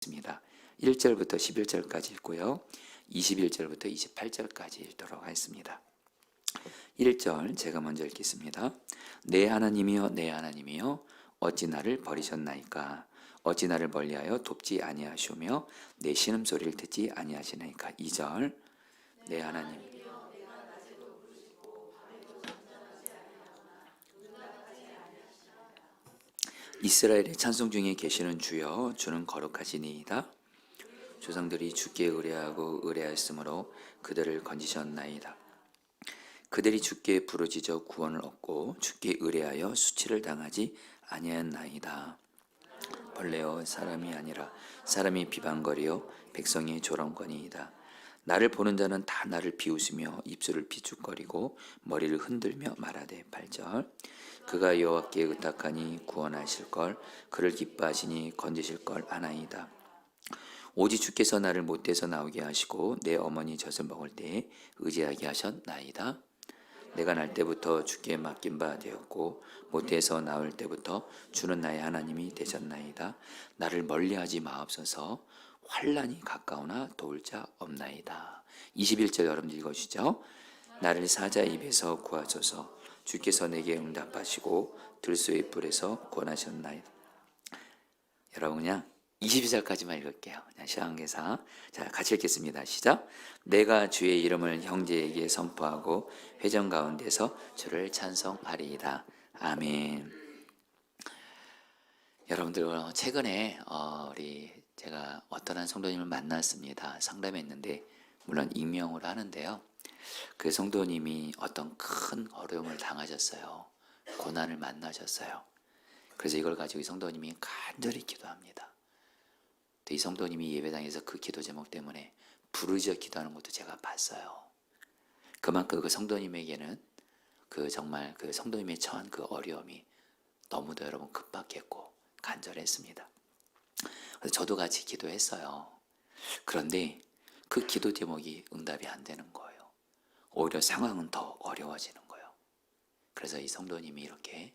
있습니다. 1절부터 11절까지 읽고요. 21절부터 28절까지 읽도록 하겠습니다. 1절 제가 먼저 읽겠습니다. 내 하나님이여 내 하나님이여 어찌 나를 버리셨나이까. 어찌 나를 멀리하여 돕지 아니하시오며 내 신음소리를 듣지 아니하시나이까. 2절 내 하나님 이스라엘의 찬송 중에 계시는 주여 주는 거룩하시니이다. 조상들이 주께 의뢰하고 의뢰하였으므로 그들을 건지셨나이다. 그들이 주께 부르짖어 구원을 얻고 주께 의뢰하여 수치를 당하지 아니하였나이다. 벌레여 사람이 아니라 사람이 비방거리요 백성이 조롱거니이다. 나를 보는 자는 다 나를 비웃으며 입술을 비축거리고 머리를 흔들며 말하되 8절 그가 여호와께 의탁하니 구원하실 걸 그를 기뻐하시니 건지실 걸 아나이다. 오직 주께서 나를 못돼서 나오게 하시고 내 어머니 젖을 먹을 때에 의지하게 하셨나이다. 내가 날 때부터 주께 맡긴 바 되었고 못돼서 나올 때부터 주는 나의 하나님이 되셨나이다. 나를 멀리하지 마옵소서. 환난이 가까우나 도울 자 없나이다. 21절 여러분 읽어주시죠. 나를 사자 입에서 구하소서. 주께서 내게 응답하시고 들소의 뿔에서 구원하셨나이다. 여러분 그냥 22절까지만 읽을게요. 그냥 시간계사. 자, 같이 읽겠습니다. 시작. 내가 주의 이름을 형제에게 선포하고 회정 가운데서 주를 찬송하리이다. 아멘. 여러분들 최근에 제가 어떤 한 성도님을 만났습니다. 상담했는데 물론 익명으로 하는데요. 그 성도님이 어떤 큰 어려움을 당하셨어요. 고난을 만나셨어요. 그래서 이걸 가지고 이 성도님이 간절히 기도합니다. 이 성도님이 예배당에서 그 기도 제목 때문에 부르짖어 기도하는 것도 제가 봤어요. 그만큼 그 성도님에게는 정말 그 성도님의 처한 그 어려움이 너무도 여러분 급박했고 간절했습니다. 그래서 저도 같이 기도했어요. 그런데 그 기도 제목이 응답이 안 되는 거예요. 오히려 상황은 더 어려워지는 거예요. 그래서 이 성도님이 이렇게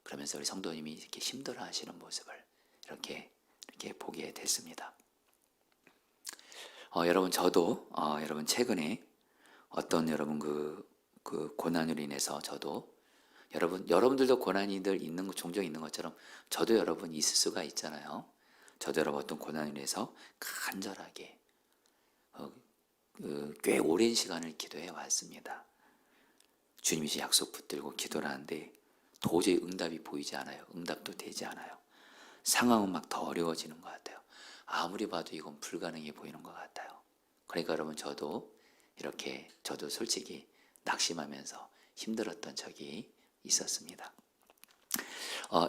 그러면서 우리 성도님이 이렇게 힘들어하시는 모습을 이렇게 보게 됐습니다. 여러분 저도 여러분 최근에 어떤 여러분 그 고난으로 인해서 저도 여러분들도 고난이들 있는 거 종종 있는 것처럼 저도 여러분 있을 수가 있잖아요. 저도 여러분 어떤 고난으로 인해서 간절하게 꽤 오랜 시간을 기도해 왔습니다. 주님이 약속 붙들고 기도를 하는데 도저히 응답이 보이지 않아요. 응답도 되지 않아요. 상황은 막 더 어려워지는 것 같아요. 아무리 봐도 이건 불가능해 보이는 것 같아요. 그러니까 여러분 저도 솔직히 낙심하면서 힘들었던 적이 있었습니다.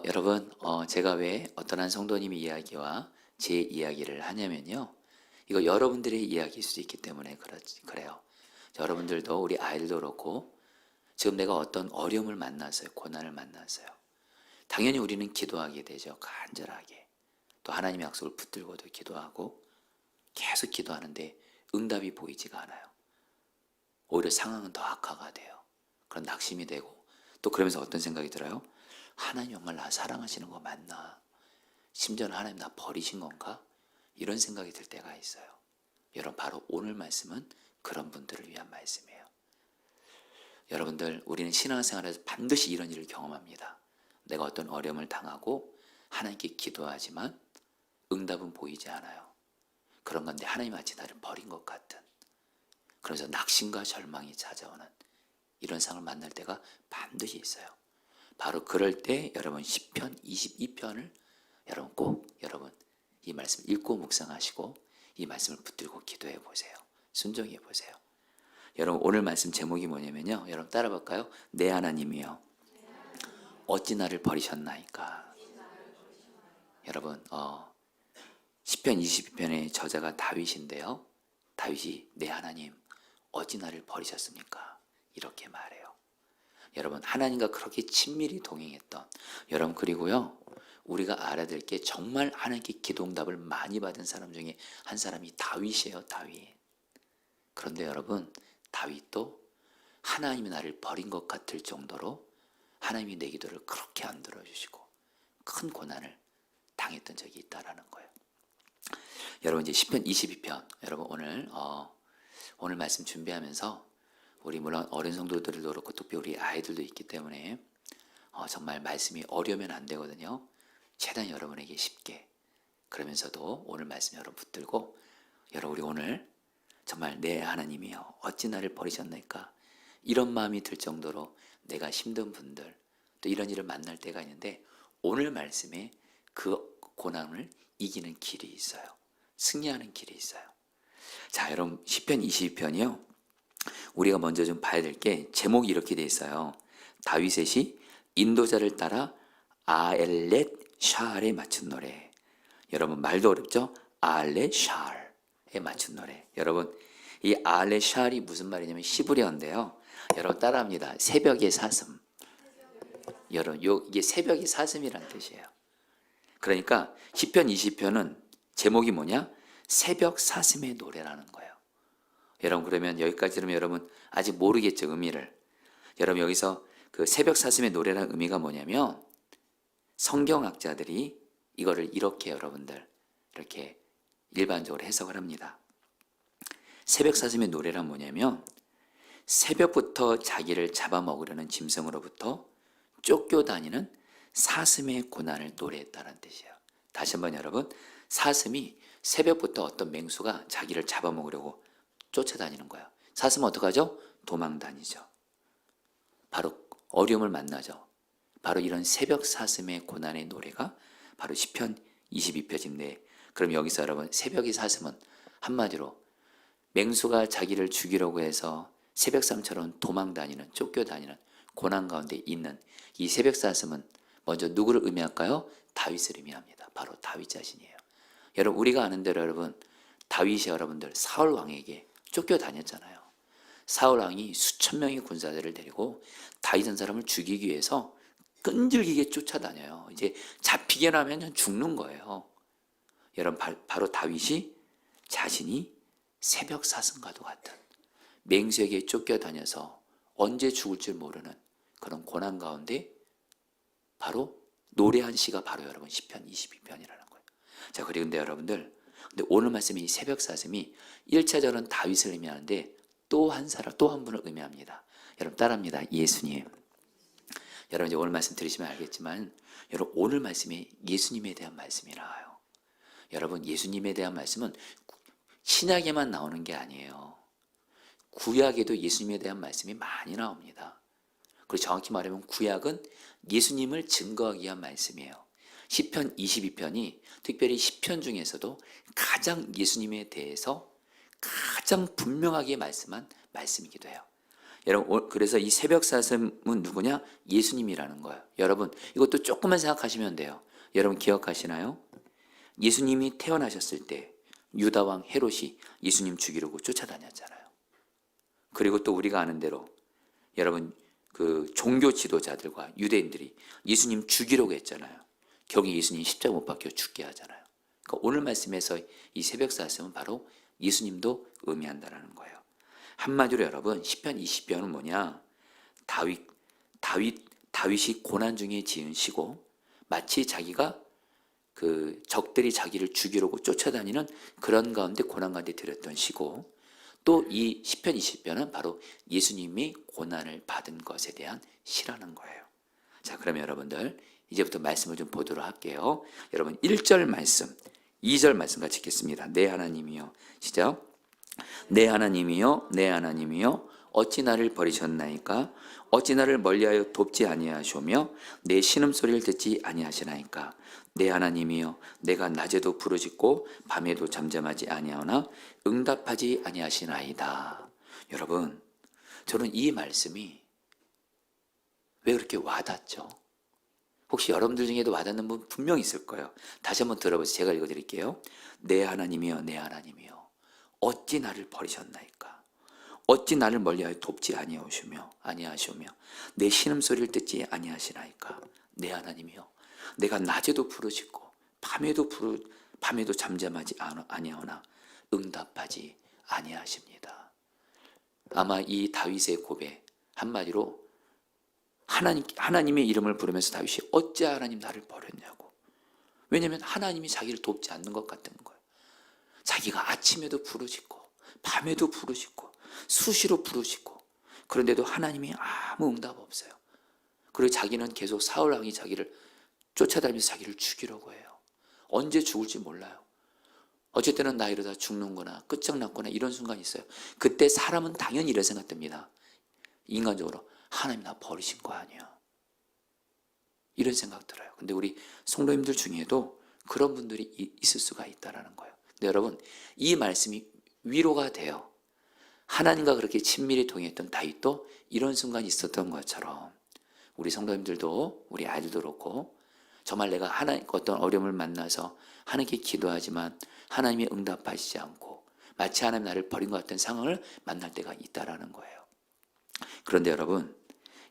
여러분 제가 왜 어떤 한 성도님의 이야기와 제 이야기를 하냐면요. 이거 여러분들의 이야기일 수도 있기 때문에 그래요. 여러분들도 우리 아이들도 그렇고 지금 내가 어떤 어려움을 만났어요. 고난을 만났어요. 당연히 우리는 기도하게 되죠. 간절하게. 또 하나님의 약속을 붙들고도 기도하고 계속 기도하는데 응답이 보이지가 않아요. 오히려 상황은 더 악화가 돼요. 그런 낙심이 되고 또 그러면서 어떤 생각이 들어요? 하나님 정말 나 사랑하시는 거 맞나? 심지어는 하나님 나 버리신 건가? 이런 생각이 들 때가 있어요. 여러분 바로 오늘 말씀은 그런 분들을 위한 말씀이에요. 여러분들 우리는 신앙생활에서 반드시 이런 일을 경험합니다. 내가 어떤 어려움을 당하고 하나님께 기도하지만 응답은 보이지 않아요. 그런 건데 하나님 마치 나를 버린 것 같은 그래서 낙심과 절망이 찾아오는 이런 상황을 만날 때가 반드시 있어요. 바로 그럴 때 여러분 시편 22편을 여러분 이 말씀을 읽고 묵상하시고 이 말씀을 붙들고 기도해 보세요. 순종해 보세요. 여러분 오늘 말씀 제목이 뭐냐면요. 여러분 따라 볼까요? 내 하나님이여 어찌 나를 버리셨나이까. 여러분 시편 22편의 저자가 다윗인데요. 다윗이 내 하나님 어찌 나를 버리셨습니까? 이렇게 말해요. 여러분 하나님과 그렇게 친밀히 동행했던 여러분 그리고요. 우리가 알아야 될 게 정말 하나님께 기도응답을 많이 받은 사람 중에 한 사람이 다윗이에요. 다윗. 그런데 여러분 다윗도 하나님이 나를 버린 것 같을 정도로 하나님이 내 기도를 그렇게 안 들어주시고 큰 고난을 당했던 적이 있다라는 거예요. 여러분 이제 시편 22편 여러분 오늘 말씀 준비하면서 우리 물론 어린 성도들도 그렇고 특별히 우리 아이들도 있기 때문에 정말 말씀이 어려우면 안 되거든요. 최대한 여러분에게 쉽게 그러면서도 오늘 말씀 여러분 붙들고 여러분 우리 오늘 정말 내 하나님이여 어찌 나를 버리셨나이까 이런 마음이 들 정도로 내가 힘든 분들 또 이런 일을 만날 때가 있는데 오늘 말씀에 그 고난을 이기는 길이 있어요. 승리하는 길이 있어요. 자, 여러분 시편 22편이요. 우리가 먼저 좀 봐야 될 게 제목이 이렇게 돼 있어요. 다윗의 인도자를 따라 아엘렛 샤알에 맞춘 노래. 여러분 말도 어렵죠? 아엘렛 샤알에 맞춘 노래. 여러분 이 아엘렛 샤알이 무슨 말이냐면 히브리어인데요. 여러분 따라합니다. 새벽의 사슴. 여러분 이게 새벽의 사슴이란 뜻이에요. 그러니까 시편 20편은 제목이 뭐냐? 새벽 사슴의 노래라는 거예요. 여러분 그러면 여기까지 들으면 여러분 아직 모르겠죠, 의미를. 여러분 여기서 그 새벽 사슴의 노래라는 의미가 뭐냐면 성경학자들이 이거를 이렇게 여러분들 이렇게 일반적으로 해석을 합니다. 새벽 사슴의 노래란 뭐냐면 새벽부터 자기를 잡아먹으려는 짐승으로부터 쫓겨다니는 사슴의 고난을 노래했다는 뜻이에요. 다시 한번 여러분, 사슴이 새벽부터 어떤 맹수가 자기를 잡아먹으려고 쫓아다니는 거예요. 사슴은 어떡하죠? 도망다니죠. 바로 어려움을 만나죠. 바로 이런 새벽 사슴의 고난의 노래가 바로 시편 22편인데 그럼 여기서 여러분 새벽의 사슴은 한마디로 맹수가 자기를 죽이려고 해서 새벽 사슴처럼 도망다니는 쫓겨다니는 고난 가운데 있는 이 새벽 사슴은 먼저 누구를 의미할까요? 다윗을 의미합니다. 바로 다윗 자신이에요. 여러분 우리가 아는 대로 여러분 다윗이 여러분들 사울 왕에게 쫓겨다녔잖아요. 사울 왕이 수천 명의 군사들을 데리고 다윗 한 사람을 죽이기 위해서 끈질기게 쫓아다녀요. 이제 잡히게 나면 죽는 거예요. 여러분 바로 다윗이 자신이 새벽 사슴과도 같은 맹수에게 쫓겨다녀서 언제 죽을 줄 모르는 그런 고난 가운데 바로 노래한 시가 바로 여러분 시편 22편이라는 거예요. 자, 그런데 여러분들 근데 오늘 말씀이 이 새벽 사슴이 1차적으로는 다윗을 의미하는데 또 한 사람 또 한 분을 의미합니다. 여러분 따라합니다. 예수님. 여러분 이제 오늘 말씀 들으시면 알겠지만 여러분 오늘 말씀이 예수님에 대한 말씀이 나와요. 여러분 예수님에 대한 말씀은 신약에만 나오는 게 아니에요. 구약에도 예수님에 대한 말씀이 많이 나옵니다. 그리고 정확히 말하면 구약은 예수님을 증거하기 위한 말씀이에요. 시편 22편이 특별히 시편 중에서도 가장 예수님에 대해서 가장 분명하게 말씀한 말씀이기도 해요. 여러분 그래서 이 새벽 사슴은 누구냐? 예수님이라는 거예요. 여러분 이것도 조금만 생각하시면 돼요. 여러분 기억하시나요? 예수님이 태어나셨을 때 유다 왕 헤롯이 예수님 죽이려고 쫓아다녔잖아요. 그리고 또 우리가 아는 대로 여러분 그 종교 지도자들과 유대인들이 예수님 죽이려고 했잖아요. 결국 예수님 십자가 못 박혀 죽게 하잖아요. 그러니까 오늘 말씀에서 이 새벽 사슴은 바로 예수님도 의미한다는 거예요. 한마디로 여러분 시편 20편은 뭐냐? 다윗이 고난 중에 지은 시고 마치 자기가 그 적들이 자기를 죽이려고 쫓아다니는 그런 가운데 고난 가운데 들었던 시고 또 이 시편 20편은 바로 예수님이 고난을 받은 것에 대한 시라는 거예요. 자, 그러면 여러분들 이제부터 말씀을 좀 보도록 할게요. 여러분 1절 말씀, 2절 말씀 같이 읽겠습니다. 내 하나님이여. 시작. 내 하나님이여, 내 하나님이여, 어찌 나를 버리셨나이까? 어찌 나를 멀리하여 돕지 아니하시오며 내 신음소리를 듣지 아니하시나이까? 내 하나님이여, 내가 낮에도 부르짖고 밤에도 잠잠하지 아니하오나 응답하지 아니하시나이다. 여러분, 저는 이 말씀이 왜 그렇게 와닿죠? 혹시 여러분들 중에도 와닿는 분 분명히 있을 거예요. 다시 한번 들어보세요. 제가 읽어드릴게요. 내 하나님이여, 내 하나님이여, 어찌 나를 버리셨나이까? 어찌 나를 멀리하여 돕지 아니하시오며 내 신음소리를 듣지 아니하시나이까? 내 하나님이여, 내가 낮에도 부르짖고 밤에도 잠잠하지 아니하오나 응답하지 아니하십니다. 아마 이 다윗의 고백 한마디로 하나님의 이름을 부르면서 다윗이 어찌 하나님 나를 버렸냐고. 왜냐하면 하나님이 자기를 돕지 않는 것 같은 거예요. 자기가 아침에도 부르짖고 밤에도 부르짖고 수시로 부르짖고 그런데도 하나님이 아무 응답 없어요. 그리고 자기는 계속 사울 왕이 자기를 쫓아다니면서 자기를 죽이려고 해요. 언제 죽을지 몰라요. 어쨌든 나 이러다 죽는구나, 끝장났구나 이런 순간이 있어요. 그때 사람은 당연히 이런 생각됩니다. 인간적으로 하나님 나 버리신 거 아니야, 이런 생각 들어요. 근데 우리 성도님들 중에도 그런 분들이 있을 수가 있다는 거예요. 근데 여러분, 이 말씀이 위로가 돼요. 하나님과 그렇게 친밀히 동행했던 다윗도 이런 순간이 있었던 것처럼 우리 성도님들도, 우리 아이들도 그렇고, 정말 내가 어떤 어려움을 만나서 하나님께 기도하지만 하나님이 응답하시지 않고 마치 하나님 나를 버린 것 같은 상황을 만날 때가 있다라는 거예요. 그런데 여러분,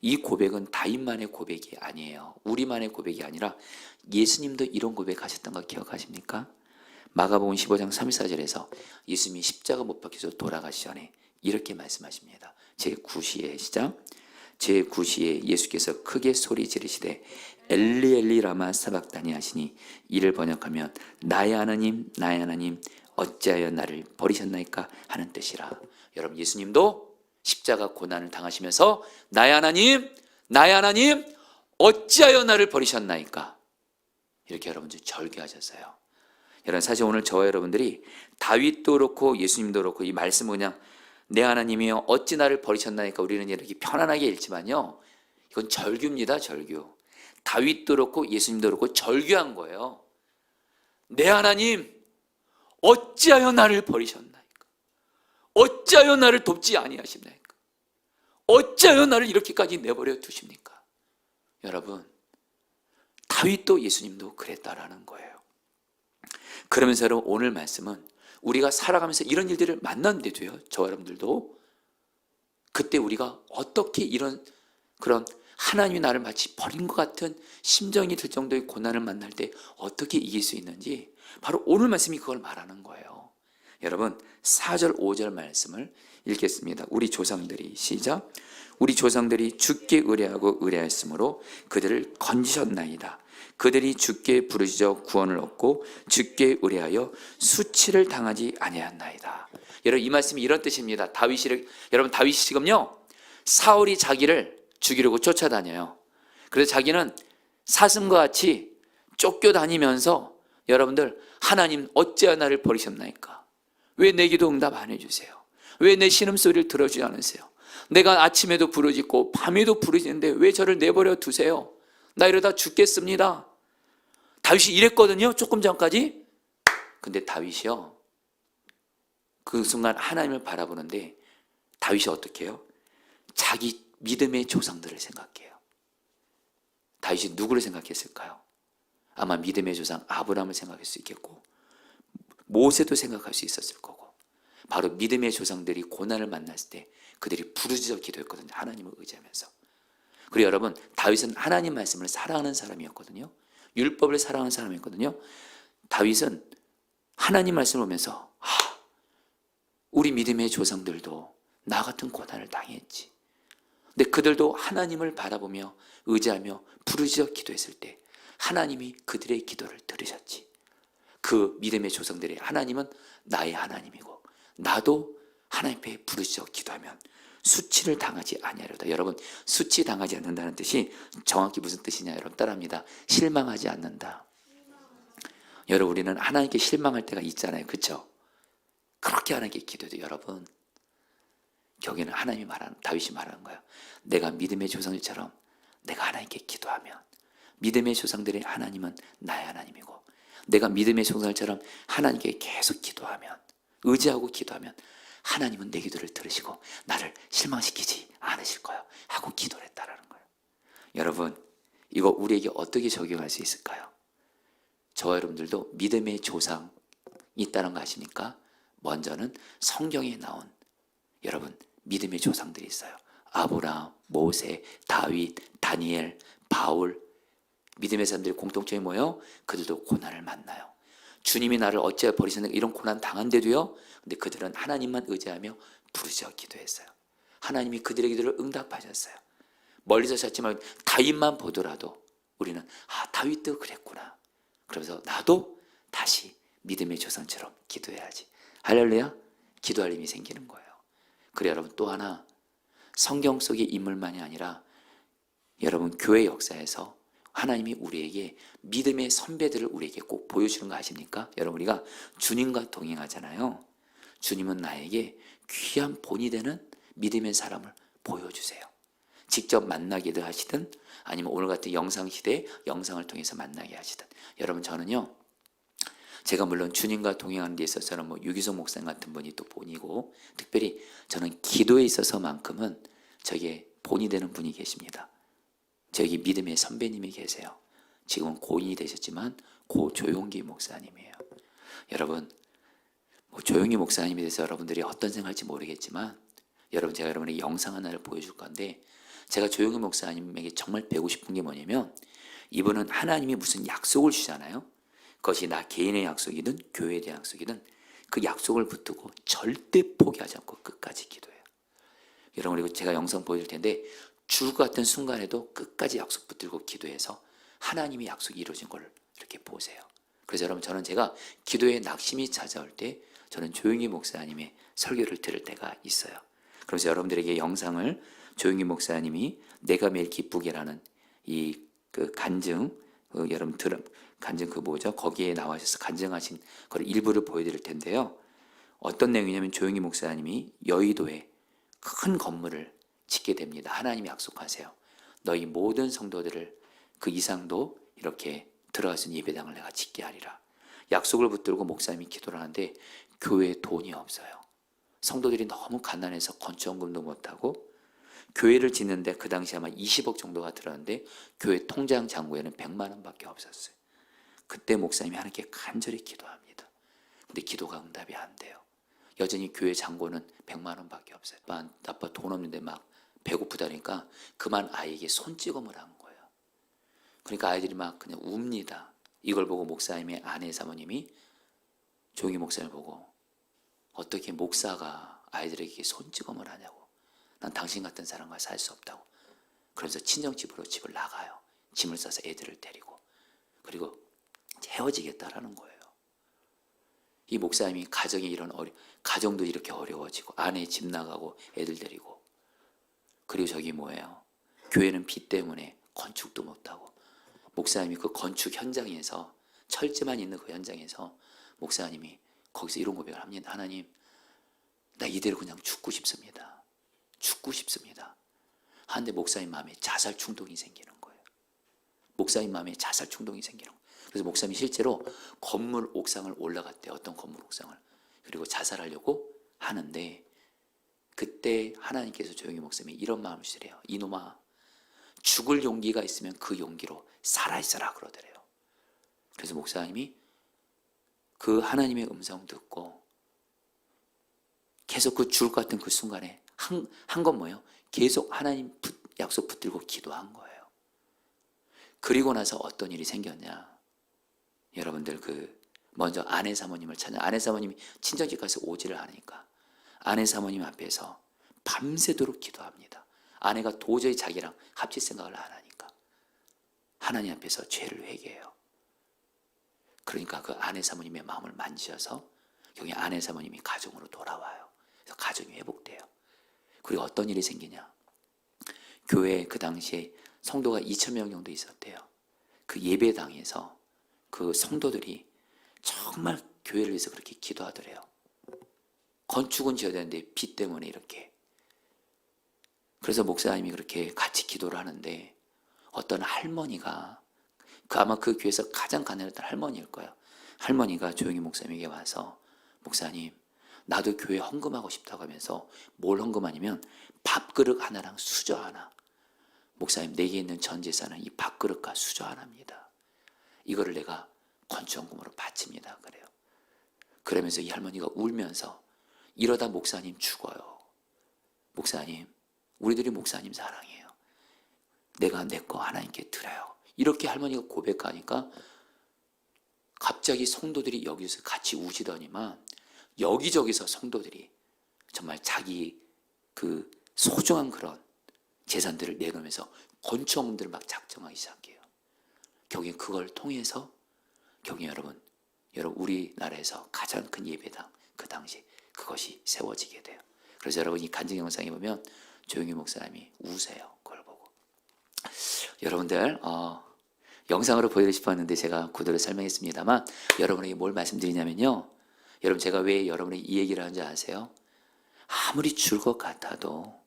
이 고백은 다윗만의 고백이 아니에요. 우리만의 고백이 아니라 예수님도 이런 고백하셨던 거 기억하십니까? 마가복음 15장 34절에서 예수님이 십자가 못 박혀서 돌아가시 전에 이렇게 말씀하십니다. 제9시에 시작. 제9시에 예수께서 크게 소리 지르시되 엘리 엘리 라마 사박다니 하시니 이를 번역하면 나의 하나님 나의 하나님 어찌하여 나를 버리셨나이까 하는 뜻이라. 여러분, 예수님도 십자가 고난을 당하시면서 나의 하나님 나의 하나님 어찌하여 나를 버리셨나이까 이렇게 여러분들 절규하셨어요. 여러분, 사실 오늘 저와 여러분들이 다윗도 그렇고 예수님도 그렇고 이 말씀은 그냥 내 하나님이여 어찌 나를 버리셨나이까 우리는 이렇게 편안하게 읽지만요, 이건 절규입니다. 절규. 다윗도 그렇고 예수님도 그렇고 절규한 거예요. 내 하나님 어찌하여 나를 버리셨나이까, 어찌하여 나를 돕지 아니하십나이까, 어찌하여 나를 이렇게까지 내버려 두십니까. 여러분, 다윗도 예수님도 그랬다라는 거예요. 그러면서 여러분, 오늘 말씀은 우리가 살아가면서 이런 일들을 만났는데도요, 저와 여러분들도 그때 우리가 어떻게 이런 그런 하나님이 나를 마치 버린 것 같은 심정이 들 정도의 고난을 만날 때 어떻게 이길 수 있는지 바로 오늘 말씀이 그걸 말하는 거예요. 여러분, 4절 5절 말씀을 읽겠습니다. 우리 조상들이 시작. 우리 조상들이 주께 의뢰하고 의뢰하였으므로 그들을 건지셨나이다. 그들이 주께 부르짖어 구원을 얻고 주께 의뢰하여 수치를 당하지 아니하였나이다. 여러분, 이 말씀이 이런 뜻입니다. 여러분, 다윗이 지금요 사울이 자기를 죽이려고 쫓아다녀요. 그래서 자기는 사슴과 같이 쫓겨다니면서 여러분들, 하나님 어찌하여 나를 버리셨나이까, 왜 내 기도 응답 안 해주세요, 왜 내 신음소리를 들어주지 않으세요, 내가 아침에도 부르짖고 밤에도 부르짖는데 왜 저를 내버려 두세요, 나 이러다 죽겠습니다. 다윗이 이랬거든요, 조금 전까지. 근데 다윗이요, 그 순간 하나님을 바라보는데 다윗이 어떻게 해요? 자기 믿음의 조상들을 생각해요. 다윗이 누구를 생각했을까요? 아마 믿음의 조상 아브라함을 생각할 수 있겠고 모세도 생각할 수 있었을 거고, 바로 믿음의 조상들이 고난을 만났을 때 그들이 부르짖어 기도했거든요, 하나님을 의지하면서. 그리고 여러분, 다윗은 하나님 말씀을 사랑하는 사람이었거든요. 율법을 사랑하는 사람이었거든요. 다윗은 하나님 말씀을 보면서 우리 믿음의 조상들도 나 같은 고난을 당했지. 근데 그들도 하나님을 바라보며 의지하며 부르짖어 기도했을 때 하나님이 그들의 기도를 들으셨지. 그 믿음의 조상들의 하나님은 나의 하나님이고 나도 하나님 앞에 부르짖어 기도하면 수치를 당하지 아니하려다. 여러분, 수치 당하지 않는다는 뜻이 정확히 무슨 뜻이냐, 여러분 따라합니다. 실망하지 않는다. 여러분, 우리는 하나님께 실망할 때가 있잖아요, 그렇죠? 그렇게 하나님께 기도해도 여러분, 여기는 하나님이 말하는, 다윗이 말하는 거예요. 내가 믿음의 조상들처럼 내가 하나님께 기도하면 믿음의 조상들의 하나님은 나의 하나님이고 내가 믿음의 조상들처럼 하나님께 계속 기도하면, 의지하고 기도하면 하나님은 내 기도를 들으시고 나를 실망시키지 않으실 거예요 하고 기도를 했다라는 거예요. 여러분, 이거 우리에게 어떻게 적용할 수 있을까요? 저와 여러분들도 믿음의 조상이 있다는 거 아십니까? 먼저는 성경에 나온 여러분 믿음의 조상들이 있어요. 아브라함, 모세, 다윗, 다니엘, 바울, 믿음의 사람들이 공통점이 뭐예요? 그들도 고난을 만나요. 주님이 나를 어찌하여 버리셨는가 이런 고난 당한데도요, 근데 그들은 하나님만 의지하며 부르짖어 기도했어요. 하나님이 그들의 기도를 응답하셨어요. 멀리서 셨지만 다윗만 보더라도 우리는 다윗도 그랬구나, 그러면서 나도 다시 믿음의 조상처럼 기도해야지. 할렐루야. 기도할 힘이 생기는 거예요. 그래 여러분, 또 하나, 성경 속의 인물만이 아니라 여러분 교회 역사에서 하나님이 우리에게 믿음의 선배들을 우리에게 꼭 보여주는 거 아십니까? 여러분, 우리가 주님과 동행하잖아요. 주님은 나에게 귀한 본이 되는 믿음의 사람을 보여주세요. 직접 만나기도 하시든 아니면 오늘 같은 영상 시대에 영상을 통해서 만나게 하시든. 여러분, 저는요, 제가 물론 주님과 동행하는 데 있어서는 유기성 목사님 같은 분이 또 본이고, 특별히 저는 기도에 있어서만큼은 저에게 본이 되는 분이 계십니다. 저기 믿음의 선배님이 계세요. 지금은 고인이 되셨지만 고 조용기 목사님이에요. 여러분, 조용기 목사님에 대해서 여러분들이 어떤 생각할지 모르겠지만, 여러분, 제가 여러분에게 영상 하나를 보여줄 건데, 제가 조용기 목사님에게 정말 배우고 싶은 게 뭐냐면, 이분은 하나님이 무슨 약속을 주잖아요. 그것이 나 개인의 약속이든 교회에 대한 약속이든 그 약속을 붙들고 절대 포기하지 않고 끝까지 기도해요. 여러분, 그리고 제가 영상 보여줄 텐데, 죽을 것 같은 순간에도 끝까지 약속 붙들고 기도해서 하나님의 약속이 이루어진 걸 이렇게 보세요. 그래서 여러분, 저는 제가 기도에 낙심이 찾아올 때 저는 조용기 목사님의 설교를 들을 때가 있어요. 그래서 여러분들에게 영상을 조용기 목사님이 내가 매일 기쁘게라는 이 그 간증, 여러분 들음 간증 거기에 나와셔서 간증하신 그걸 일부를 보여드릴 텐데요. 어떤 내용이냐면, 조용기 목사님이 여의도에 큰 건물을 짓게 됩니다. 하나님이 약속하세요. 너희 모든 성도들을 그 이상도 이렇게 들어갈 수 있는 예배당을 내가 짓게 하리라. 약속을 붙들고 목사님이 기도를 하는데 교회에 돈이 없어요. 성도들이 너무 가난해서 건축원금도 못하고, 교회를 짓는데 그 당시 아마 20억 정도가 들었는데 교회 통장 잔고에는 100만 원밖에 없었어요. 그때 목사님이 하나님께 간절히 기도합니다. 근데 기도가 응답이 안 돼요. 여전히 교회 잔고는 100만 원밖에 없어요. 아빠 돈 없는데 막 배고프다니까 그만 아이에게 손찌검을 한 거예요. 그러니까 아이들이 막 그냥 웁니다. 이걸 보고 목사님의 아내 사모님이 조용기 목사님을 보고, 어떻게 목사가 아이들에게 손찌검을 하냐고. 난 당신 같은 사람과 살 수 없다고. 그러면서 친정집으로 집을 나가요. 짐을 싸서 애들을 데리고. 그리고 헤어지겠다라는 거예요. 이 목사님이 가정도 이렇게 어려워지고, 아내 집 나가고 애들 데리고. 그리고 저기 뭐예요? 교회는 빚 때문에 건축도 못하고, 목사님이 그 건축 현장에서, 철제만 있는 그 현장에서 목사님이 거기서 이런 고백을 합니다. 하나님, 나 이대로 그냥 죽고 싶습니다. 죽고 싶습니다. 한데 목사님 마음에 자살 충동이 생기는 거예요. 목사님 마음에 자살 충동이 생기는 거예요. 그래서 목사님이 실제로 건물 옥상을 올라갔대요. 어떤 건물 옥상을. 그리고 자살하려고 하는데, 그때 하나님께서 조용기 목사님이 이런 마음을 주시래요. 이놈아, 죽을 용기가 있으면 그 용기로 살아있어라 그러더래요. 그래서 목사님이 그 하나님의 음성 듣고 계속 그 죽을 것 같은 그 순간에 한 건 뭐예요? 계속 하나님 약속 붙들고 기도한 거예요. 그리고 나서 어떤 일이 생겼냐? 여러분들 먼저 아내 사모님을 찾는, 아내 사모님이 친정집 가서 오지를 않으니까 아내 사모님 앞에서 밤새도록 기도합니다. 아내가 도저히 자기랑 합칠 생각을 안 하니까 하나님 앞에서 죄를 회개해요. 그러니까 그 아내 사모님의 마음을 만지셔서 여기 아내 사모님이 가정으로 돌아와요. 그래서 가정이 회복돼요. 그리고 어떤 일이 생기냐? 교회에 그 당시에 성도가 2,000명 정도 있었대요. 그 예배당에서 그 성도들이 정말 교회를 위해서 그렇게 기도하더래요. 건축은 지어야 되는데 빚 때문에 이렇게. 그래서 목사님이 그렇게 같이 기도를 하는데, 어떤 할머니가, 아마 그 교회에서 가장 가난했던 할머니일 거예요. 할머니가 조용기 목사님에게 와서, 목사님, 나도 교회 헌금하고 싶다고 하면서, 뭘 헌금하냐면 밥그릇 하나랑 수저 하나. 목사님, 내게 있는 전 재산은 이 밥그릇과 수저 하나입니다. 이거를 내가 건축헌금으로 바칩니다. 그래요. 그러면서 이 할머니가 울면서, 이러다 목사님 죽어요. 목사님, 우리들이 목사님 사랑해요. 내가 내 거 하나님께 드려요. 이렇게 할머니가 고백하니까 갑자기 성도들이 여기서 같이 우시더니만, 여기저기서 성도들이 정말 자기 그 소중한 그런 재산들을 내놓으면서 건축원들을 막 작정하기 시작해요. 결국엔 그걸 통해서, 결국엔 여러분, 여러분 우리나라에서 가장 큰 예배당 그 당시 그것이 세워지게 돼요. 그래서 여러분 이 간증 영상에 보면 조용희 목사님이 우세요. 그걸 보고 여러분들 영상으로 보여드리고 싶었는데 제가 그대로 설명했습니다만 여러분에게 뭘 말씀드리냐면요, 여러분 제가 왜 여러분에게 이 얘기를 하는지 아세요? 아무리 줄 것 같아도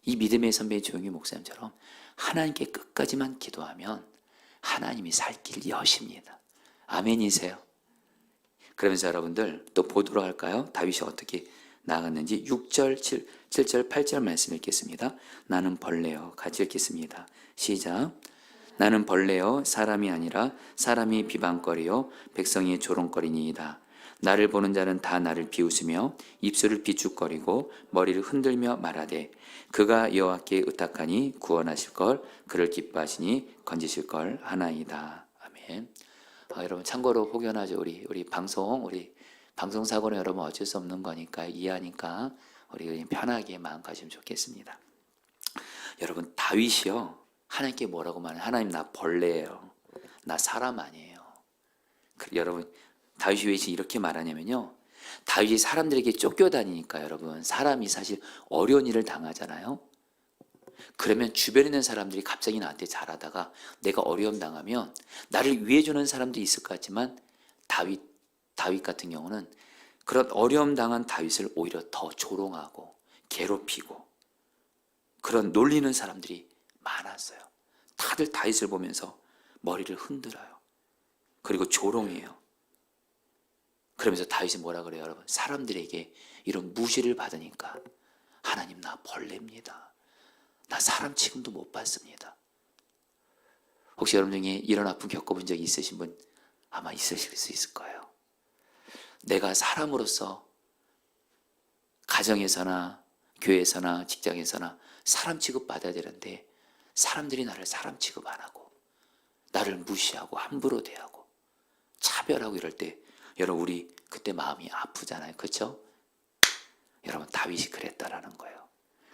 이 믿음의 선배 조용희 목사님처럼 하나님께 끝까지만 기도하면 하나님이 살 길 여십니다. 아멘이세요? 그러면서 여러분들 또 보도록 할까요? 다윗이 어떻게 나아갔는지 6절, 7절, 8절 말씀 읽겠습니다. 나는 벌레요. 같이 읽겠습니다. 시작. 나는 벌레요 사람이 아니라 사람이 비방거리요 백성이 조롱거리니이다. 나를 보는 자는 다 나를 비웃으며 입술을 비축거리고 머리를 흔들며 말하되 그가 여호와께 의탁하니 구원하실 걸 그를 기뻐하시니 건지실 걸 하나이다. 아멘. 여러분 참고로 혹여나죠 우리 방송 사고는 여러분 어쩔 수 없는 거니까 이해하니까 우리 편하게 마음 가지면 좋겠습니다. 여러분 다윗이요 하나님께 뭐라고 말해요? 하나님 나 벌레예요. 나 사람 아니에요. 여러분 다윗이 왜 이렇게 말하냐면요, 다윗이 사람들에게 쫓겨다니니까 여러분 사람이 사실 어려운 일을 당하잖아요. 그러면 주변에 있는 사람들이 갑자기 나한테 잘하다가 내가 어려움 당하면 나를 위해주는 사람도 있을 것 같지만 다윗 같은 경우는 그런 어려움 당한 다윗을 오히려 더 조롱하고 괴롭히고 그런 놀리는 사람들이 많았어요. 다들 다윗을 보면서 머리를 흔들어요. 그리고 조롱해요. 그러면서 다윗이 뭐라 그래요 여러분? 사람들에게 이런 무시를 받으니까 하나님 나 벌레입니다. 나 사람 취급도 못 받습니다. 혹시 여러분 중에 이런 아픔 겪어본 적이 있으신 분 아마 있으실 수 있을 거예요. 내가 사람으로서 가정에서나 교회에서나 직장에서나 사람 취급 받아야 되는데 사람들이 나를 사람 취급 안 하고 나를 무시하고 함부로 대하고 차별하고 이럴 때 여러분 우리 그때 마음이 아프잖아요. 그렇죠? 여러분 다윗이 그랬다라는 거예요.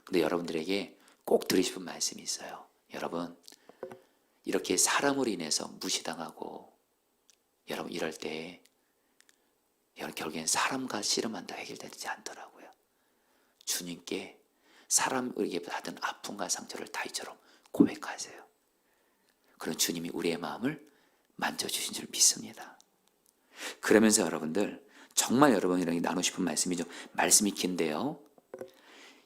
근데 여러분들에게 꼭 드리고 싶은 말씀이 있어요. 여러분 이렇게 사람으로 인해서 무시당하고 여러분 이럴 때 여러분 결국엔 사람과 씨름한다 해결되지 않더라고요. 주님께 사람에게 받은 아픔과 상처를 다윗처럼 고백하세요. 그런 주님이 우리의 마음을 만져주신 줄 믿습니다. 그러면서 여러분들 정말 여러분이랑 나누고 싶은 말씀이 말씀이 긴데요.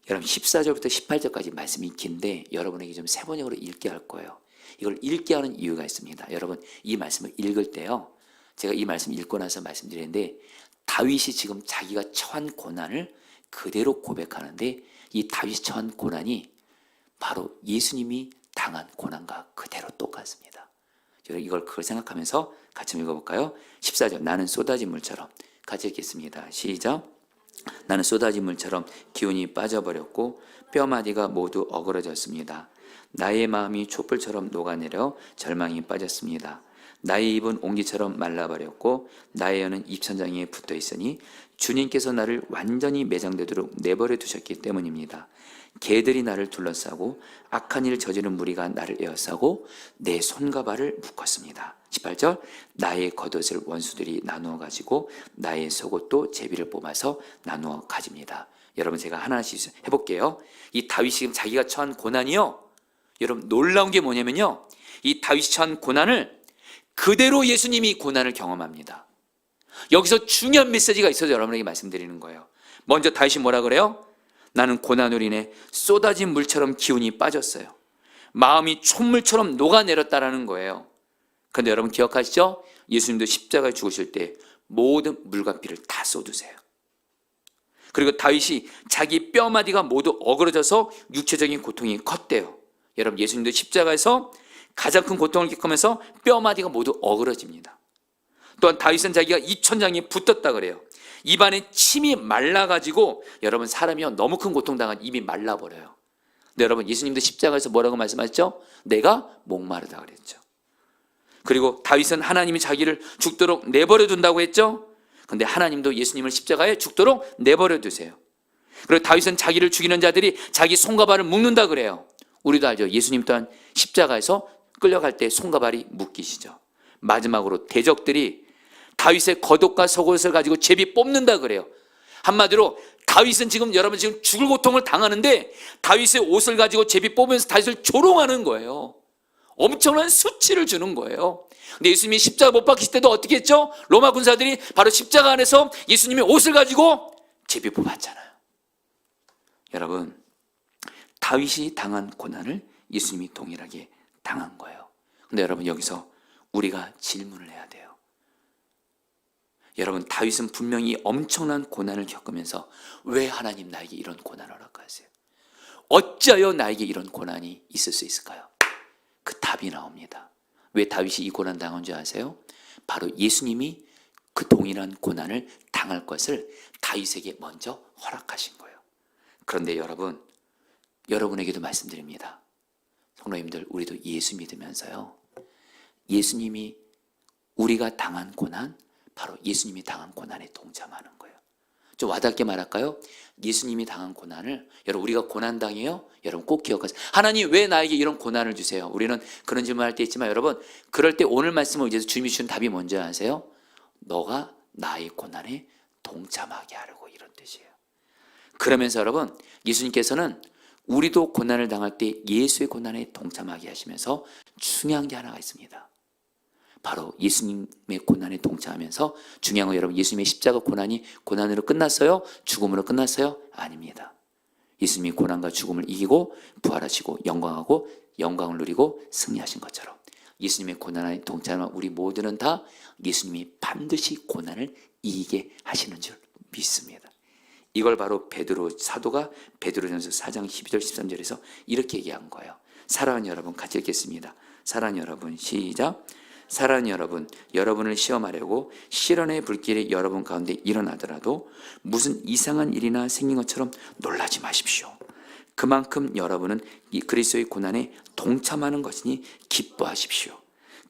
여러분 14절부터 18절까지 말씀이 긴데 여러분에게 좀 세번역으로 읽게 할 거예요. 이걸 읽게 하는 이유가 있습니다. 여러분 이 말씀을 읽을 때요, 제가 이 말씀 읽고 나서 말씀드리는데 다윗이 지금 자기가 처한 고난을 그대로 고백하는데 이 다윗이 처한 고난이 바로 예수님이 당한 고난과 그대로 똑같습니다. 이걸 그걸 생각하면서 같이 읽어볼까요? 14절 나는 쏟아진 물처럼 같이 읽겠습니다. 시작. 나는 쏟아진 물처럼 기운이 빠져버렸고 뼈마디가 모두 어그러졌습니다. 나의 마음이 촛불처럼 녹아내려 절망이 빠졌습니다. 나의 입은 옹기처럼 말라버렸고 나의 혀는 입천장에 붙어있으니 주님께서 나를 완전히 매장되도록 내버려 두셨기 때문입니다. 개들이 나를 둘러싸고 악한 일을 저지른 무리가 나를 에워싸고 내 손과 발을 묶었습니다. 18절 나의 겉옷을 원수들이 나누어 가지고 나의 속옷도 제비를 뽑아서 나누어 가집니다. 여러분 제가 하나씩 해볼게요. 이 다윗이 지금 자기가 처한 고난이요, 여러분 놀라운 게 뭐냐면요, 이 다윗이 처한 고난을 그대로 예수님이 고난을 경험합니다. 여기서 중요한 메시지가 있어서 여러분에게 말씀드리는 거예요. 먼저 다윗이 뭐라 그래요? 나는 고난으로 인해 쏟아진 물처럼 기운이 빠졌어요. 마음이 촛물처럼 녹아내렸다라는 거예요. 그런데 여러분 기억하시죠? 예수님도 십자가에 죽으실 때 모든 물과 피를 다 쏟으세요. 그리고 다윗이 자기 뼈마디가 모두 어그러져서 육체적인 고통이 컸대요. 여러분 예수님도 십자가에서 가장 큰 고통을 겪으면서 뼈마디가 모두 어그러집니다. 또한 다윗은 자기가 입천장에 붙었다 그래요. 입안에 침이 말라가지고 여러분 사람이요 너무 큰 고통당한 입이 말라버려요. 근데 여러분 예수님도 십자가에서 뭐라고 말씀하셨죠? 내가 목마르다 그랬죠. 그리고 다윗은 하나님이 자기를 죽도록 내버려 둔다고 했죠. 근데 하나님도 예수님을 십자가에 죽도록 내버려 두세요. 그리고 다윗은 자기를 죽이는 자들이 자기 손과 발을 묶는다 그래요. 우리도 알죠. 예수님 또한 십자가에서 끌려갈 때 손과 발이 묶이시죠. 마지막으로 대적들이 다윗의 겉옷과 속옷을 가지고 제비 뽑는다 그래요. 한마디로 다윗은 지금 여러분 지금 죽을 고통을 당하는데 다윗의 옷을 가지고 제비 뽑으면서 다윗을 조롱하는 거예요. 엄청난 수치를 주는 거예요. 근데 예수님이 십자가 못 박히실 때도 어떻게 했죠? 로마 군사들이 바로 십자가 안에서 예수님의 옷을 가지고 제비 뽑았잖아요. 여러분, 다윗이 당한 고난을 예수님이 동일하게 당한 거예요. 근데 여러분, 여기서 우리가 질문을 해야 돼요. 여러분, 다윗은 분명히 엄청난 고난을 겪으면서 왜 하나님 나에게 이런 고난을 허락하세요? 어찌하여 나에게 이런 고난이 있을 수 있을까요? 그 답이 나옵니다. 왜 다윗이 이 고난 당한 줄 아세요? 바로 예수님이 그 동일한 고난을 당할 것을 다윗에게 먼저 허락하신 거예요. 그런데 여러분, 여러분에게도 말씀드립니다. 성도님들, 우리도 예수 믿으면서요, 예수님이 우리가 당한 고난, 바로 예수님이 당한 고난에 동참하는 거예요. 좀 와닿게 말할까요? 예수님이 당한 고난을, 여러분 우리가 고난 당해요? 여러분 꼭 기억하세요. 하나님 왜 나에게 이런 고난을 주세요? 우리는 그런 질문할 때 있지만 여러분, 그럴 때 오늘 말씀을 의지해서 주님이 주신 답이 뭔지 아세요? 너가 나의 고난에 동참하게 하려고, 이런 뜻이에요. 그러면서 여러분, 예수님께서는 우리도 고난을 당할 때 예수의 고난에 동참하게 하시면서 중요한 게 하나가 있습니다. 바로 예수님의 고난에 동참하면서 중요한 건 여러분, 예수님의 십자가 고난이 고난으로 끝났어요? 죽음으로 끝났어요? 아닙니다. 예수님이 고난과 죽음을 이기고 부활하시고 영광하고 영광을 누리고 승리하신 것처럼 예수님의 고난에 동참한 우리 모두는 다 예수님이 반드시 고난을 이기게 하시는 줄 믿습니다. 이걸 바로 베드로 사도가 베드로전서 4장 12절 13절에서 이렇게 얘기한 거예요. 사랑하는 여러분, 같이 읽겠습니다. 사랑하는 여러분, 시작. 사랑하는 여러분, 여러분을 시험하려고 시련의 불길이 여러분 가운데 일어나더라도 무슨 이상한 일이나 생긴 것처럼 놀라지 마십시오. 그만큼 여러분은 이 그리스도의 고난에 동참하는 것이니 기뻐하십시오.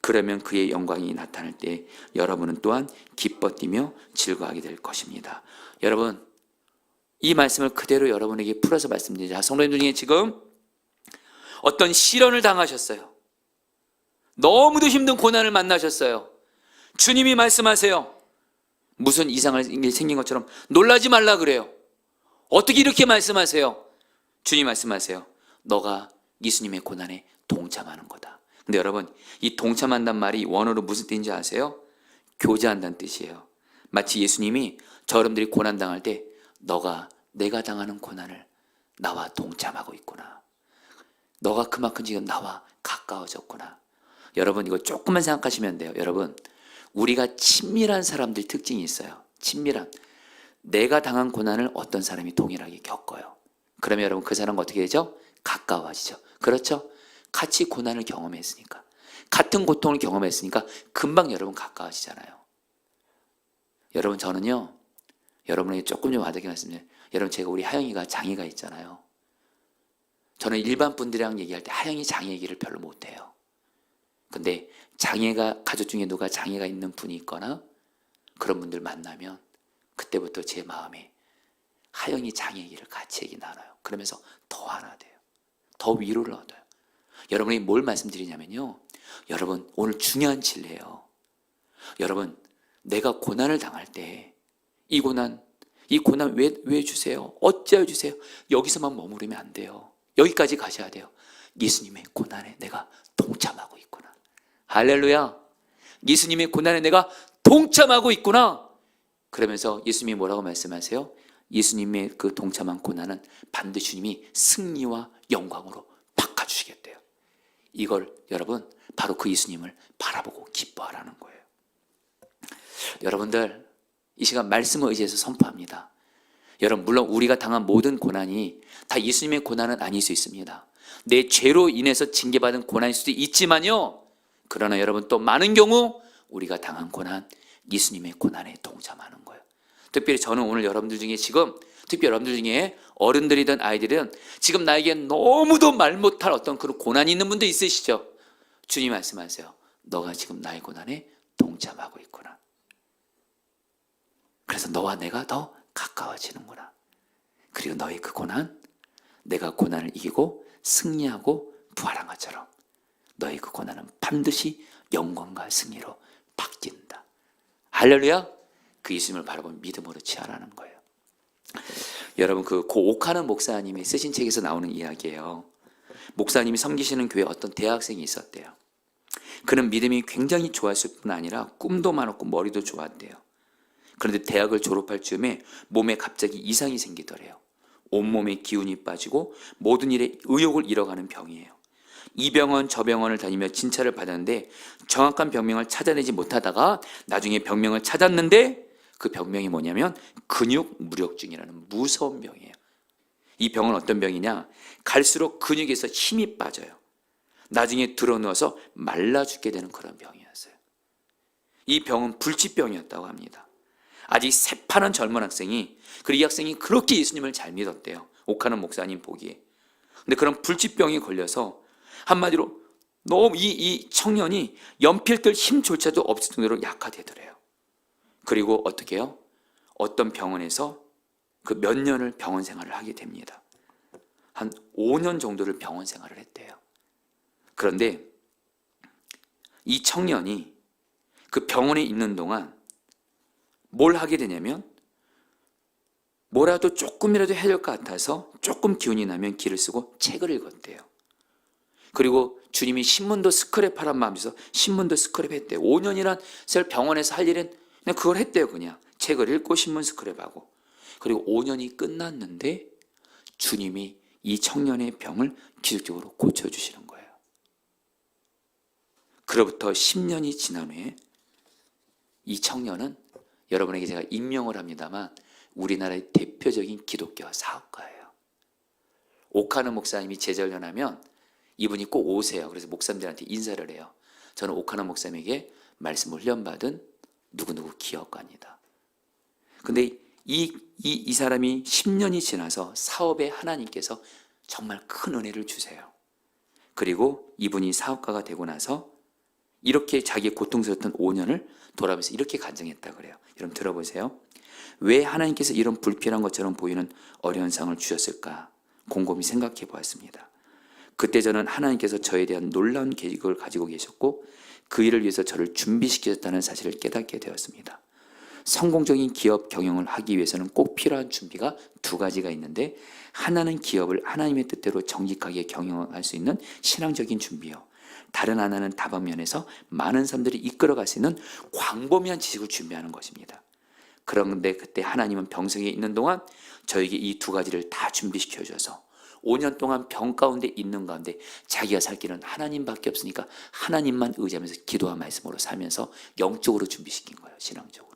그러면 그의 영광이 나타날 때 여러분은 또한 기뻐 뛰며 즐거워하게 될 것입니다. 여러분, 이 말씀을 그대로 여러분에게 풀어서 말씀드리자. 성도님들 중에 지금 어떤 시련을 당하셨어요. 너무도 힘든 고난을 만나셨어요. 주님이 말씀하세요. 무슨 이상한 일 생긴 것처럼 놀라지 말라 그래요. 어떻게 이렇게 말씀하세요? 주님 말씀하세요. 너가 예수님의 고난에 동참하는 거다. 근데 여러분, 이 동참한다는 말이 원어로 무슨 뜻인지 아세요? 교제한다는 뜻이에요. 마치 예수님이 저 여러분들이 고난 당할 때 너가 내가 당하는 고난을 나와 동참하고 있구나. 너가 그만큼 지금 나와 가까워졌구나. 여러분, 이거 조금만 생각하시면 돼요. 여러분, 우리가 친밀한 사람들 특징이 있어요. 친밀한. 내가 당한 고난을 어떤 사람이 동일하게 겪어요. 그러면 여러분, 그 사람과 어떻게 되죠? 가까워지죠. 그렇죠? 같이 고난을 경험했으니까, 같은 고통을 경험했으니까 금방 여러분 가까워지잖아요. 여러분, 저는요, 여러분에게 조금 좀 와닿게 말씀드려요. 여러분, 제가 우리 하영이가 장애가 있잖아요. 저는 일반 분들이랑 얘기할 때 하영이 장애 얘기를 별로 못해요. 근데 장애가, 가족 중에 누가 장애가 있는 분이 있거나 그런 분들 만나면 그때부터 제 마음에 하영이 장애 얘기를 같이 얘기 나눠요. 그러면서 더 하나 돼요. 더 위로를 얻어요. 여러분이 뭘 말씀드리냐면요, 여러분 오늘 중요한 진리예요. 여러분, 내가 고난을 당할 때 이 고난 왜 주세요? 어찌하여 주세요? 여기서만 머무르면 안 돼요. 여기까지 가셔야 돼요. 예수님의 고난에 내가 동참하고 있구나. 할렐루야. 예수님의 고난에 내가 동참하고 있구나. 그러면서 예수님이 뭐라고 말씀하세요? 예수님의 그 동참한 고난은 반드시 주님이 승리와 영광으로 바꿔주시겠대요. 이걸 여러분, 바로 그 예수님을 바라보고 기뻐하라는 거예요. 여러분들, 이 시간 말씀을 의지해서 선포합니다. 여러분, 물론 우리가 당한 모든 고난이 다 예수님의 고난은 아닐 수 있습니다. 내 죄로 인해서 징계받은 고난일 수도 있지만요, 그러나 여러분, 또 많은 경우 우리가 당한 고난, 예수님의 고난에 동참하는 거예요. 특별히 저는 오늘 여러분들 중에 지금, 특별히 여러분들 중에 어른들이든 아이들이든 지금 나에게 너무도 말 못할 어떤 그런 고난이 있는 분도 있으시죠? 주님 말씀하세요. 너가 지금 나의 고난에 동참하고 있구나. 그래서 너와 내가 더 가까워지는구나. 그리고 너의 그 고난, 내가 고난을 이기고 승리하고 부활한 것처럼 너의 그 고난은 반드시 영광과 승리로 바뀐다. 할렐루야. 그 예수님을 바라보면 믿음으로 취하라는 거예요. 여러분 고 오카는 목사님이 쓰신 책에서 나오는 이야기예요. 목사님이 섬기시는 교회에 어떤 대학생이 있었대요. 그는 믿음이 굉장히 좋았을 뿐 아니라 꿈도 많았고 머리도 좋았대요. 그런데 대학을 졸업할 즈음에 몸에 갑자기 이상이 생기더래요. 온몸에 기운이 빠지고 모든 일에 의욕을 잃어가는 병이에요. 이 병원 저 병원을 다니며 진찰을 받았는데 정확한 병명을 찾아내지 못하다가 나중에 병명을 찾았는데 그 병명이 뭐냐면 근육 무력증이라는 무서운 병이에요. 이 병은 어떤 병이냐? 갈수록 근육에서 힘이 빠져요. 나중에 드러누워서 말라 죽게 되는 그런 병이었어요. 이 병은 불치병이었다고 합니다. 아직 새파란 젊은 학생이, 그리고 이 학생이 그렇게 예수님을 잘 믿었대요. 오카는 목사님 보기에. 근데 그런 불치병이 걸려서 한마디로 너무 이 청년이 연필 들 힘조차도 없을 정도로 약화되더래요. 그리고 어떻게 해요? 어떤 병원에서 그 몇 년을 병원 생활을 하게 됩니다. 한 5년 정도를 병원 생활을 했대요. 그런데 이 청년이 그 병원에 있는 동안 뭘 하게 되냐면 뭐라도 조금이라도 해야 될 것 같아서 조금 기운이 나면 기를 쓰고 책을 읽었대요. 그리고 주님이 신문도 스크랩하란 마음에서 신문도 스크랩했대요. 5년이란 병원에서 할 일은 그냥 그걸 했대요. 그냥 책을 읽고 신문 스크랩하고. 그리고 5년이 끝났는데 주님이 이 청년의 병을 기적적으로 고쳐주시는 거예요. 그로부터 10년이 지난 후에 이 청년은, 여러분에게 제가 임명을 합니다만, 우리나라의 대표적인 기독교 사업가예요. 오카는 목사님이 제자훈련하면 이분이 꼭 오세요. 그래서 목사님들한테 인사를 해요. 저는 오카는 목사님에게 말씀을 훈련받은 누구누구 기업가입니다. 근데 이 사람이 10년이 지나서 사업에 하나님께서 정말 큰 은혜를 주세요. 그리고 이분이 사업가가 되고 나서 이렇게 자기의 고통스러웠던 5년을 돌아보면서 이렇게 간증했다 그래요. 여러분 들어보세요. 왜 하나님께서 이런 불필요한 것처럼 보이는 어려운 상을 주셨을까? 곰곰이 생각해 보았습니다. 그때 저는 하나님께서 저에 대한 놀라운 계획을 가지고 계셨고 그 일을 위해서 저를 준비시키셨다는 사실을 깨닫게 되었습니다. 성공적인 기업 경영을 하기 위해서는 꼭 필요한 준비가 두 가지가 있는데, 하나는 기업을 하나님의 뜻대로 정직하게 경영할 수 있는 신앙적인 준비요. 다른 하나는 다방면에서 많은 사람들이 이끌어갈 수 있는 광범위한 지식을 준비하는 것입니다. 그런데 그때 하나님은 병성에 있는 동안 저에게 이 두 가지를 다 준비시켜 주셔서 5년 동안 병 가운데 있는 가운데 자기가 살 길은 하나님밖에 없으니까 하나님만 의지하면서 기도와 말씀으로 살면서 영적으로 준비시킨 거예요. 신앙적으로.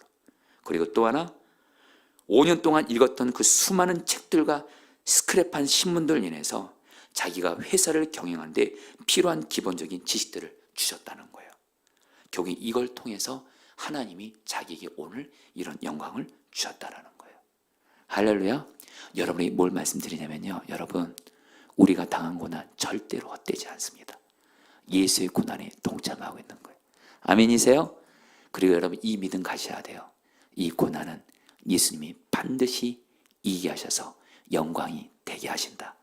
그리고 또 하나, 5년 동안 읽었던 그 수많은 책들과 스크랩한 신문들 인해서 자기가 회사를 경영하는데 필요한 기본적인 지식들을 주셨다는 거예요. 결국 이걸 통해서 하나님이 자기에게 오늘 이런 영광을 주셨다는 거예요. 할렐루야. 여러분이 뭘 말씀드리냐면요, 여러분, 우리가 당한 고난 절대로 헛되지 않습니다. 예수의 고난에 동참하고 있는 거예요. 아멘이세요? 그리고 여러분 이 믿음 가셔야 돼요. 이 고난은 예수님이 반드시 이기게 하셔서 영광이 되게 하신다.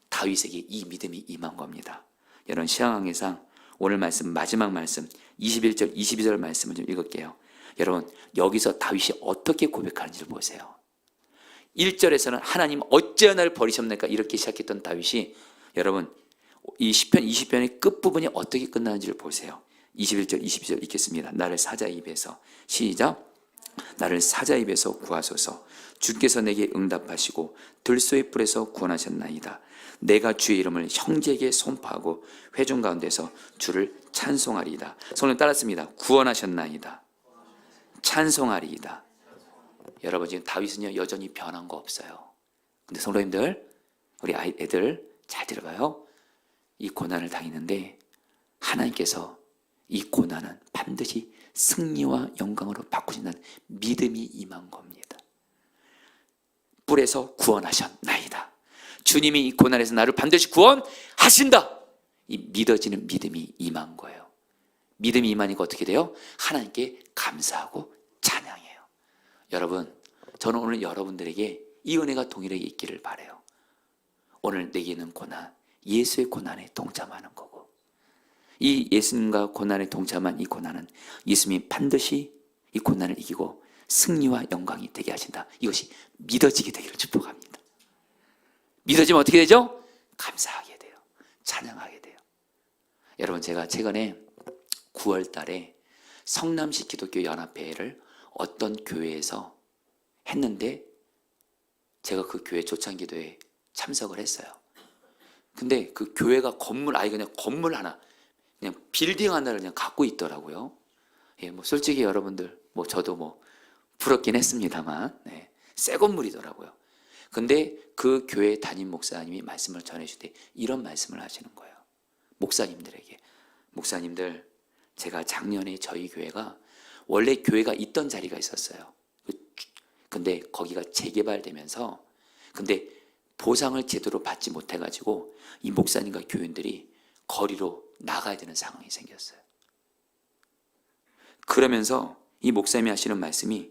다윗에게 이 믿음이 임한 겁니다. 여러분 시향왕기상 오늘 말씀 마지막 말씀 21절 22절 말씀을 좀 읽을게요. 여러분 여기서 다윗이 어떻게 고백하는지를 보세요. 1절에서는 하나님 어찌하여 나를 버리셨나이까 이렇게 시작했던 다윗이, 여러분 이 시편 20편의 끝부분이 어떻게 끝나는지를 보세요. 21절 22절 읽겠습니다. 나를 사자의 입에서, 시작. 나를 사자의 입에서 구하소서. 주께서 내게 응답하시고 들소의 뿔에서 구원하셨나이다. 내가 주의 이름을 형제에게 선포하고 회중 가운데서 주를 찬송하리이다. 손을 따랐습니다. 구원하셨나이다. 찬송하리이다. 여러분 지금 다윗은요 여전히 변한 거 없어요. 근데 성도님들, 우리 애들 잘 들어봐요. 이 고난을 당했는데 하나님께서 이 고난은 반드시 승리와 영광으로 바꾸신다는 믿음이 임한 겁니다. 뿔에서 구원하셨나이다. 주님이 이 고난에서 나를 반드시 구원하신다. 이 믿어지는 믿음이 임한 거예요. 믿음이 임하니까 어떻게 돼요? 하나님께 감사하고 찬양해요. 여러분, 저는 오늘 여러분들에게 이 은혜가 동일하게 있기를 바라요. 오늘 내게 있는 고난, 예수의 고난에 동참하는 거고, 이 예수님과 고난에 동참한 이 고난은 예수님이 반드시 이 고난을 이기고 승리와 영광이 되게 하신다. 이것이 믿어지게 되기를 축복합니다. 믿어지면 어떻게 되죠? 감사하게 돼요. 찬양하게 돼요. 여러분, 제가 최근에 9월 달에 성남시 기독교 연합회를 어떤 교회에서 했는데 제가 그 교회 초창기도에 참석을 했어요. 근데 그 교회가 그냥 건물 하나, 그냥 빌딩 하나를 그냥 갖고 있더라고요. 예, 뭐 솔직히 여러분들, 저도 부럽긴 했습니다만, 네, 새 건물이더라고요. 근데 그 교회 담임 목사님이 말씀을 전해줄 때 이런 말씀을 하시는 거예요. 목사님들에게. 목사님들, 제가 작년에 저희 교회가 원래 교회가 있던 자리가 있었어요. 근데 거기가 재개발되면서 근데 보상을 제대로 받지 못해가지고 이 목사님과 교인들이 거리로 나가야 되는 상황이 생겼어요. 그러면서 이 목사님이 하시는 말씀이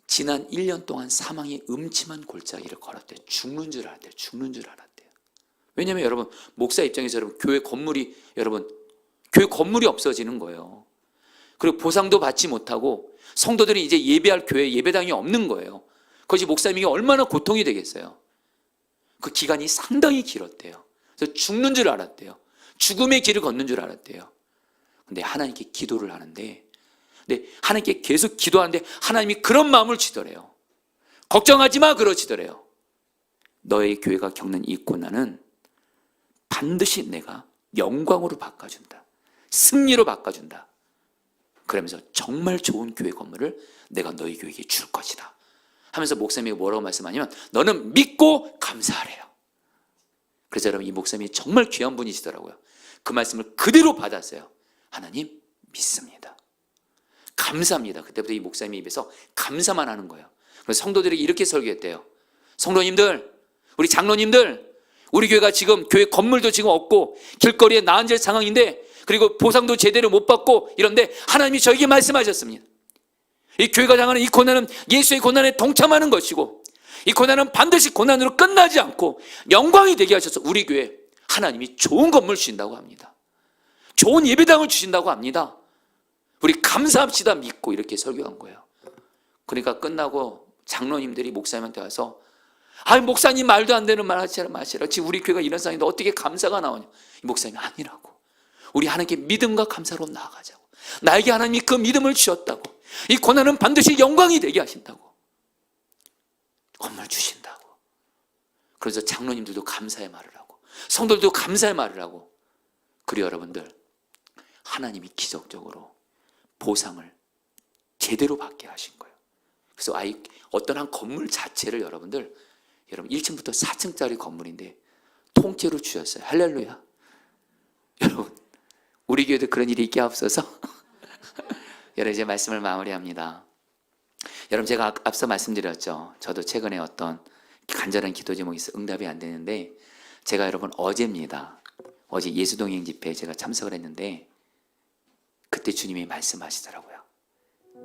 지난 1년 동안 사망의 음침한 골짜기를 걸었대요. 죽는 줄 알았대요. 왜냐하면 여러분, 목사 입장에서 여러분, 교회 건물이 없어지는 거예요. 그리고 보상도 받지 못하고 성도들이 이제 예배할 교회 예배당이 없는 거예요. 그것이 목사님에게 얼마나 고통이 되겠어요. 그 기간이 상당히 길었대요. 그래서 죽는 줄 알았대요. 죽음의 길을 걷는 줄 알았대요. 근데 하나님께 기도를 하는데, 근데 하나님께 계속 기도하는데 하나님이 그런 마음을 주더래요. 걱정하지 마, 그러시더래요. 너의 교회가 겪는 이 고난은 반드시 내가 영광으로 바꿔준다. 승리로 바꿔준다. 그러면서 정말 좋은 교회 건물을 내가 너희 교회에게 줄 것이다 하면서 목사님이 뭐라고 말씀하냐면 너는 믿고 감사하래요. 그래서 여러분, 이 목사님이 정말 귀한 분이시더라고요. 그 말씀을 그대로 받았어요. 하나님 믿습니다. 감사합니다. 그때부터 이 목사님의 입에서 감사만 하는 거예요. 그래서 성도들에게 이렇게 설교했대요. 성도님들, 우리 장로님들, 우리 교회가 지금 교회 건물도 지금 없고 길거리에 나앉을 상황인데, 그리고 보상도 제대로 못 받고 이런데 하나님이 저에게 말씀하셨습니다. 이 교회가 당하는 이 고난은 예수의 고난에 동참하는 것이고 이 고난은 반드시 고난으로 끝나지 않고 영광이 되게 하셔서 우리 교회 하나님이 좋은 건물 주신다고 합니다. 좋은 예배당을 주신다고 합니다. 우리 감사합시다 믿고 이렇게 설교한 거예요. 그러니까 끝나고 장로님들이 목사님한테 와서 목사님 말도 안 되는 말 하지 마시라. 지금 우리 교회가 이런 상황인데 어떻게 감사가 나오냐. 이 목사님이 아니라고. 우리 하나님께 믿음과 감사로 나아가자고. 나에게 하나님이 그 믿음을 주셨다고. 이 고난은 반드시 영광이 되게 하신다고. 건물 주신다고. 그래서 장로님들도 감사의 말을 하고 성도들도 감사의 말을 하고, 그리고 여러분들, 하나님이 기적적으로 보상을 제대로 받게 하신 거예요. 그래서 어떤 한 건물 자체를 여러분 1층부터 4층짜리 건물인데 통째로 주셨어요. 할렐루야. 여러분, 우리 교회도 그런 일이 있게 하옵소서. 여러분, 이제 말씀을 마무리합니다. 여러분, 제가 앞서 말씀드렸죠. 저도 최근에 어떤 간절한 기도 제목이 있어 응답이 안 되는데, 제가 여러분 어제 예수동행 집회에 제가 참석을 했는데 그때 주님이 말씀하시더라고요.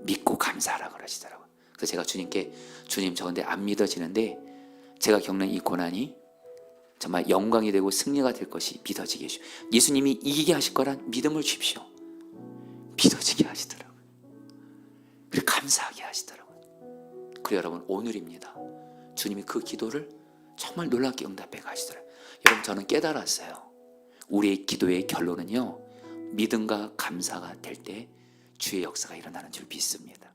믿고 감사하라 그러시더라고요. 그래서 제가 주님께, 주님, 저 근데 안 믿어지는데 제가 겪는 이 고난이 정말 영광이 되고 승리가 될 것이 믿어지게 해주십시오. 예수님이 이기게 하실 거란 믿음을 주십시오. 믿어지게 하시더라고요. 그리고 감사하게 하시더라고요. 그리고 여러분, 오늘입니다. 주님이 그 기도를 정말 놀랍게 응답해 가시더라고요. 여러분, 저는 깨달았어요. 우리의 기도의 결론은요, 믿음과 감사가 될 때 주의 역사가 일어나는 줄 믿습니다.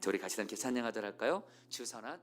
자, 우리 같이 함께 찬양하도록 할까요? 주 선한